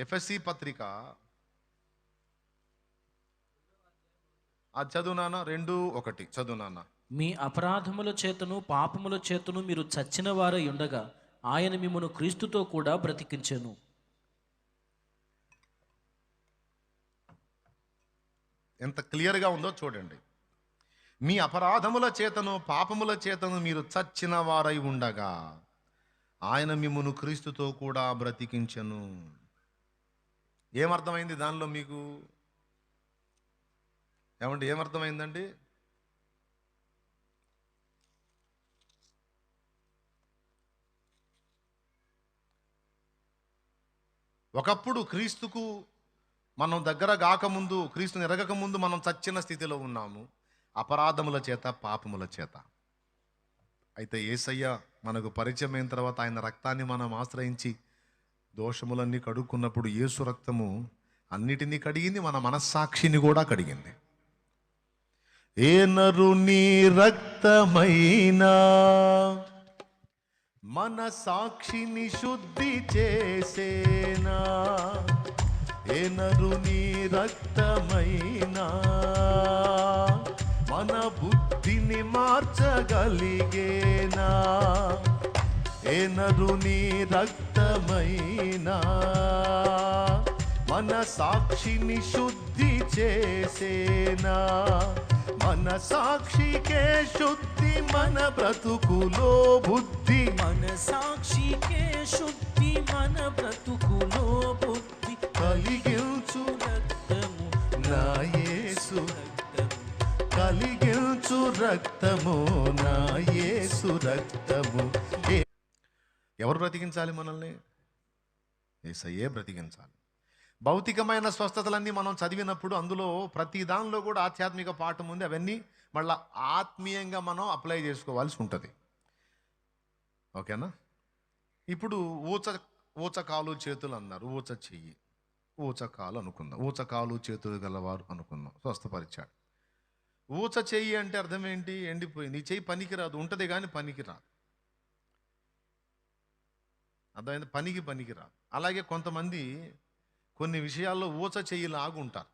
ఎఫెసీ పత్రిక చదువు నాన్న, 2:1 చదువు నాన్న. మీ అపరాధముల చేతను పాపముల చేతను మీరు చచ్చిన వారై ఉండగా ఆయన మిమ్మను క్రీస్తుతో కూడా బ్రతికించెను. ఎంత క్లియర్గా ఉందో చూడండి. మీ అపరాధముల చేతను పాపముల చేతను మీరు చచ్చిన వారై ఉండగా ఆయన మిమ్మును క్రీస్తుతో కూడా బ్రతికించెను. ఏమర్థమైంది దానిలో మీకు? ఏమంటే ఏమర్థమైందండి? ఒకప్పుడు క్రీస్తుకు మనం దగ్గర కాకముందు, క్రీస్తుని ఎరగకముందు మనం చచ్చిన స్థితిలో ఉన్నాము, అపరాధముల చేత పాపముల చేత. అయితే యేసయ్య మనకు పరిచయం అయిన తర్వాత ఆయన రక్తాన్ని మనం ఆశ్రయించి దోషములన్నీ కడుక్కున్నప్పుడు యేసు రక్తము అన్నిటినీ కడిగింది, మన మనస్సాక్షిని కూడా కడిగింది. ఏ నరుని రక్తమైనా మన సాక్షిని శుద్ధి చేసేనా? ఏ నరుని రక్తమైనా మన బుద్ధిని మార్చగలిగేనా? ఏ నరుని రక్తమైనా మన సాక్షిని శుద్ధి చేసేనా? మన సాక్షికే శుద్ధి, మన బ్రతుకులో బుద్ధి. మన సాక్షికే శుద్ధి, మన బ్రతుకులో బుద్ధి కలిగించు రక్తము నా యేసు, కలిగించు రక్తము నా యేసు రక్తము. ఎవరు బ్రతికించాలి మనల్ని? యేసయ్యే బ్రతికించాలి. భౌతికమైన స్వస్థతలన్నీ మనం చదివినప్పుడు అందులో ప్రతి దానిలో కూడా ఆధ్యాత్మిక పాఠం ఉంది. అవన్నీ మళ్ళీ ఆత్మీయంగా మనం అప్లై చేసుకోవాల్సి ఉంటుంది. ఓకేనా? ఇప్పుడు ఊచకాలు చేతులు అన్నారు, ఊచ చెయ్యి, ఊచకాలు అనుకుందాం. ఊచకాలు చేతులు గలవారు అనుకుందాం, స్వస్థపరిచాడు. ఊచ చెయ్యి అంటే అర్థం ఏంటి? ఎండిపోయింది, ఈ చెయ్యి పనికిరాదు, ఉంటుంది కానీ పనికిరాదు. అర్థమైంది? పనికిరాదు. అలాగే కొంతమంది కొన్ని విషయాల్లో ఊచ చెయ్యిలాగా ఉంటారు.